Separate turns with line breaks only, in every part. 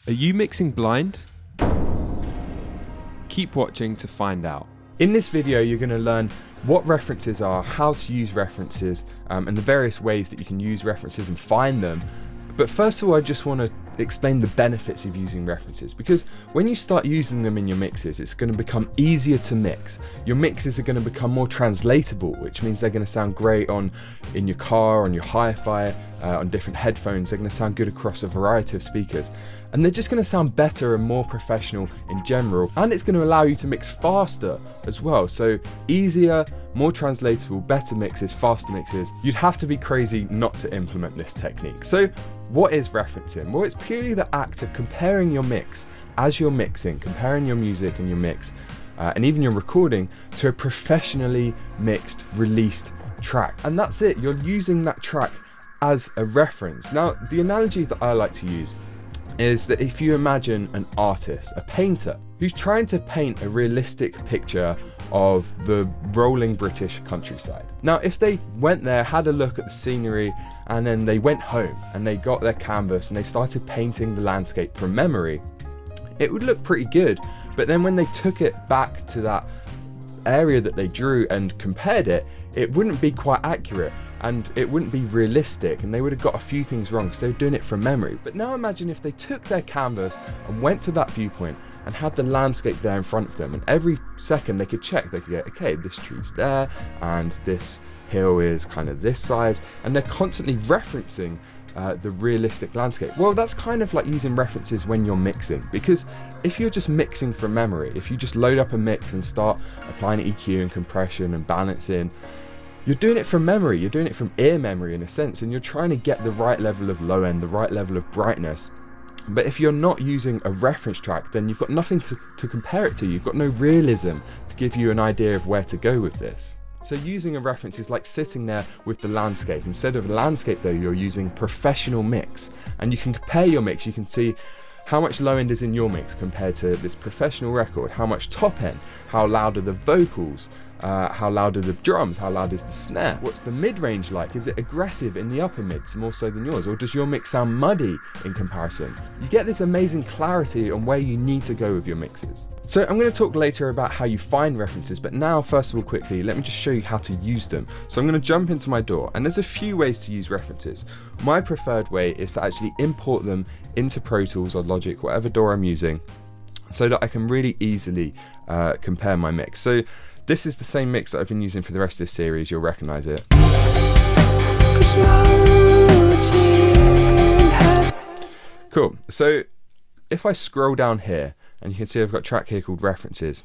Are you mixing blind? Keep watching to find out. In this video, you're going to learn what references are, how to use references, and the various ways that you can use references and find them. But first of all, I just want to explain the benefits of using references, because when you start using them in your mixes, it's going to become easier to mix. Your mixes are going to become more translatable, which means they're going to sound great in your car, on your hi-fi, on different headphones. They're going to sound good across a variety of speakers, and they're just going to sound better and more professional in general. And it's going to allow you to mix faster as well. So easier, more translatable, better mixes, faster mixes. You'd have to be crazy not to implement this technique. So what is referencing? Well, it's purely the act of comparing your mix as you're mixing, comparing your music and your mix, and even your recording, to a professionally mixed, released track. And that's it, you're using that track as a reference. Now, the analogy that I like to use is that if you imagine an artist, a painter, who's trying to paint a realistic picture of the rolling British countryside. Now, if they went there, had a look at the scenery, and then they went home and they got their canvas and they started painting the landscape from memory, it would look pretty good. But then when they took it back to that area that they drew and compared it, it wouldn't be quite accurate, and it wouldn't be realistic, and they would have got a few things wrong because they were doing it from memory. But now imagine if they took their canvas and went to that viewpoint and had the landscape there in front of them, and every second they could check, they could go, okay, this tree's there, and this hill is kind of this size, and they're constantly referencing the realistic landscape. Well, that's kind of like using references when you're mixing, because if you're just mixing from memory, if you just load up a mix and start applying EQ and compression and balancing, you're doing it from memory, you're doing it from ear memory in a sense, and you're trying to get the right level of low end, the right level of brightness. But if you're not using a reference track, then you've got nothing to compare it to. You've got no realism to give you an idea of where to go with this. So using a reference is like sitting there with the landscape. Instead of a landscape though, you're using professional mix, and you can compare your mix. You can see how much low end is in your mix compared to this professional record, how much top end, how loud are the vocals, how loud are the drums, how loud is the snare, what's the mid-range like, is it aggressive in the upper mids more so than yours, or does your mix sound muddy in comparison? You get this amazing clarity on where you need to go with your mixes. So I'm going to talk later about how you find references, but now first of all quickly let me just show you how to use them. So I'm going to jump into my DAW, and there's a few ways to use references. My preferred way is to actually import them into Pro Tools or Logic, whatever DAW I'm using, so that I can really easily compare my mix. So this is the same mix that I've been using for the rest of this series. You'll recognize it. Cool. So if I scroll down here, and you can see I've got a track here called References.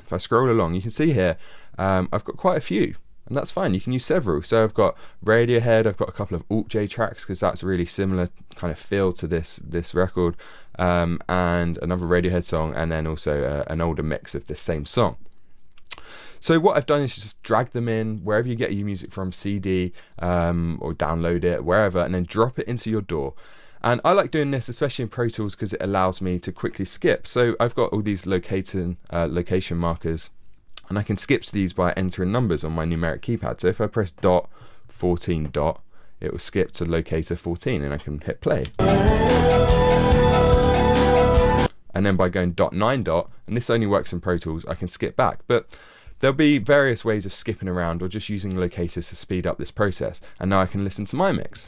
If I scroll along, you can see here I've got quite a few, and that's fine. You can use several. So I've got Radiohead, I've got a couple of Alt J tracks because that's a really similar kind of feel to this record, and another Radiohead song, and then also an older mix of this same song. So what I've done is just drag them in wherever you get your music from, CD, or download it, wherever, and then drop it into your DAW. And I like doing this, especially in Pro Tools, because it allows me to quickly skip. So I've got all these location markers, and I can skip to these by entering numbers on my numeric keypad. So if I press dot 14 dot, it will skip to locator 14, and I can hit play. And then by going dot 9 dot, and this only works in Pro Tools, I can skip back. But there'll be various ways of skipping around or just using locators to speed up this process. And now I can listen to my mix.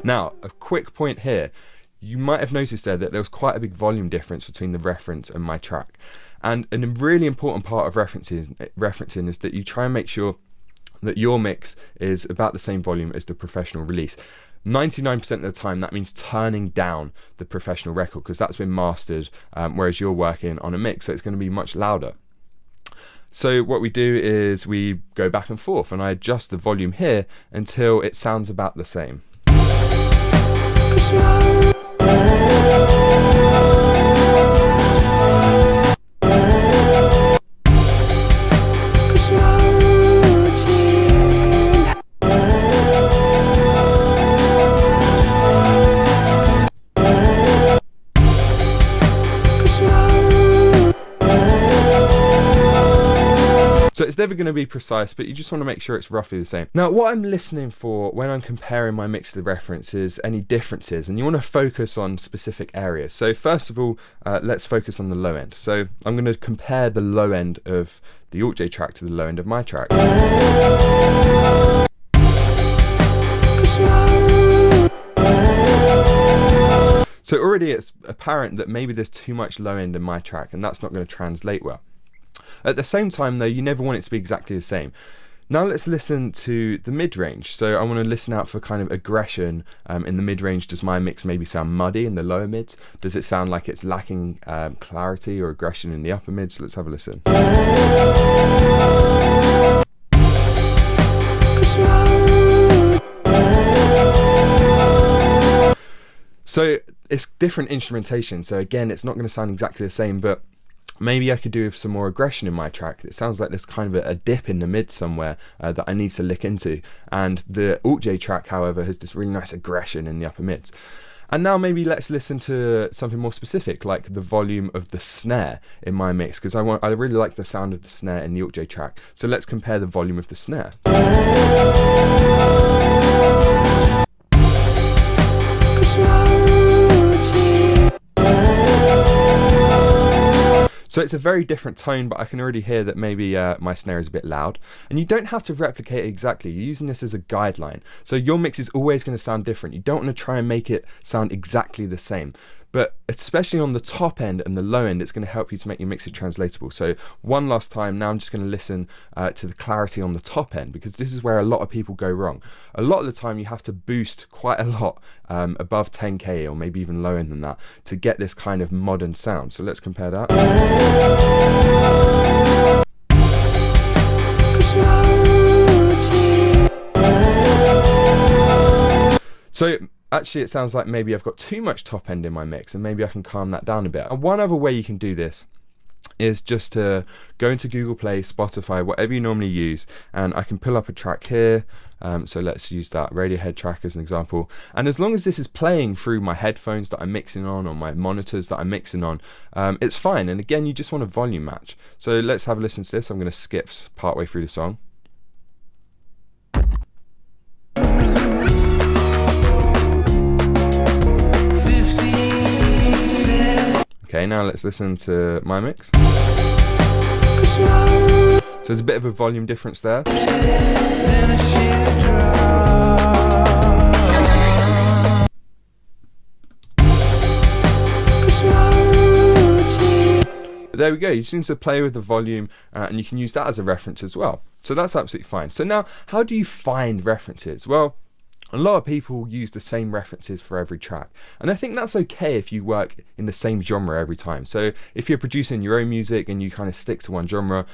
Now, a quick point here. You might have noticed there that there was quite a big volume difference between the reference and my track. And a really important part of referencing is that you try and make sure that your mix is about the same volume as the professional release. 99% of the time that means turning down the professional record, because that's been mastered, whereas you're working on a mix, so it's going to be much louder. So what we do is we go back and forth, and I adjust the volume here until it sounds about the same. So it's it's never going to be precise, but you just want to make sure it's roughly the same. Now, what I'm listening for when I'm comparing my mix to the reference is any differences, and you want to focus on specific areas. So first of all, let's focus on the low end. So I'm going to compare the low end of the Alt J track to the low end of my track. So already it's apparent that maybe there's too much low end in my track, and that's not going to translate well. At the same time though, you never want it to be exactly the same. Now let's listen to the mid-range. So I want to listen out for kind of aggression in the mid-range. Does my mix maybe sound muddy in the lower mids? Does it sound like it's lacking clarity or aggression in the upper mids? Let's have a listen. So it's different instrumentation, so again it's not going to sound exactly the same, but maybe I could do with some more aggression in my track. It sounds like there's kind of a dip in the mid somewhere that I need to lick into, and the Alt J track, however, has this really nice aggression in the upper mids. And now maybe let's listen to something more specific, like the volume of the snare in my mix, because I really like the sound of the snare in the Alt J track. So let's compare the volume of the snare. So it's a very different tone, but I can already hear that maybe my snare is a bit loud. And you don't have to replicate it exactly. You're using this as a guideline. So your mix is always going to sound different. You don't want to try and make it sound exactly the same. But especially on the top end and the low end, it's going to help you to make your mixes translatable. So one last time, now I'm just going to listen to the clarity on the top end, because this is where a lot of people go wrong. A lot of the time you have to boost quite a lot above 10k or maybe even lower than that to get this kind of modern sound. So let's compare that. So actually it sounds like maybe I've got too much top end in my mix, and maybe I can calm that down a bit. And one other way you can do this is just to go into Google Play, Spotify, whatever you normally use, and I can pull up a track here. So let's use that Radiohead track as an example. And as long as this is playing through my headphones that I'm mixing on, or my monitors that I'm mixing on, it's fine. And again, you just want a volume match. So let's have a listen to this. I'm going to skip partway through the song. Okay, now let's listen to my mix. So there's a bit of a volume difference there. There we go, you just need to play with the volume and you can use that as a reference as well. So that's absolutely fine. So now, how do you find references? Well, a lot of people use the same references for every track, and I think that's okay if you work in the same genre every time. So if you're producing your own music and you kind of stick to one genre,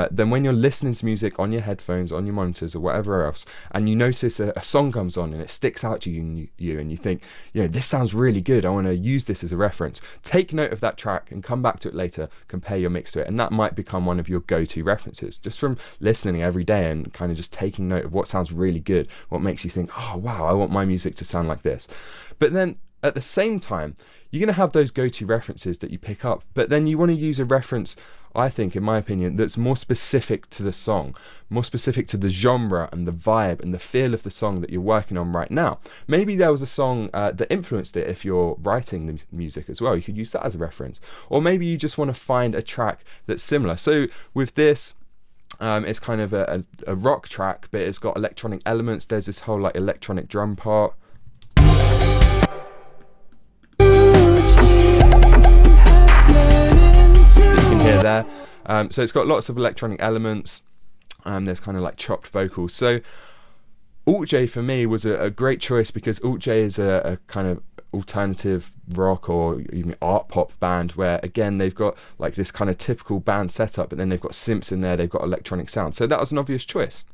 then when you're listening to music on your headphones, on your monitors or whatever else, and you notice a song comes on and it sticks out to you and you think, you know, this sounds really good, I want to use this as a reference, take note of that track and come back to it later, compare your mix to it, and that might become one of your go-to references, just from listening every day and kind of just taking note of what sounds really good, what makes you think, oh wow, I want my music to sound like this. But then at the same time, you're going to have those go-to references that you pick up, but then you want to use a reference, I think, in my opinion, that's more specific to the song, more specific to the genre and the vibe and the feel of the song that you're working on right now. Maybe there was a song that influenced it if you're writing the music as well. You could use that as a reference. Or maybe you just want to find a track that's similar. So with this, it's kind of a rock track, but it's got electronic elements. There's this whole like electronic drum part. There. So it's got lots of electronic elements. There's kind of like chopped vocals. So Alt J for me was a great choice, because Alt J is a kind of alternative rock or even art pop band where, again, they've got like this kind of typical band setup, but then they've got synths in there, they've got electronic sound. So that was an obvious choice.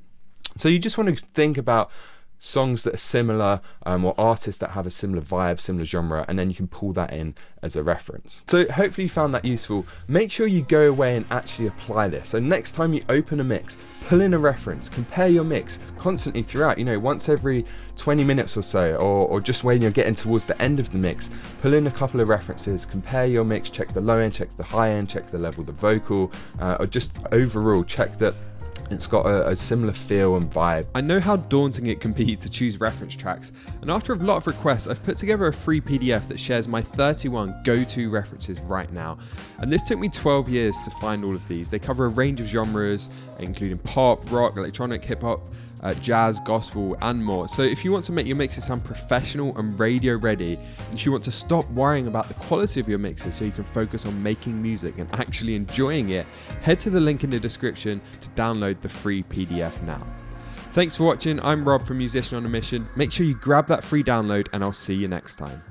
So you just want to think about songs that are similar, or artists that have a similar vibe, similar genre, and then you can pull that in as a reference. So hopefully you found that useful. Make sure you go away and actually apply this. So next time you open a mix, pull in a reference, compare your mix constantly throughout, you know, once every 20 minutes or so, or just when you're getting towards the end of the mix, pull in a couple of references, compare your mix, check the low end, check the high end, check the level of the vocal, or just overall check that It's got a similar feel and vibe. I know how daunting it can be to choose reference tracks, and after a lot of requests, I've put together a free PDF that shares my 31 go-to references right now. And this took me 12 years to find all of these. They cover a range of genres, including pop, rock, electronic, hip-hop, jazz, gospel, and more. So if you want to make your mixes sound professional and radio ready, and if you want to stop worrying about the quality of your mixes so you can focus on making music and actually enjoying it, head to the link in the description to download the free PDF now. Thanks for watching. I'm Rob from Musician on a Mission. Make sure you grab that free download, and I'll see you next time.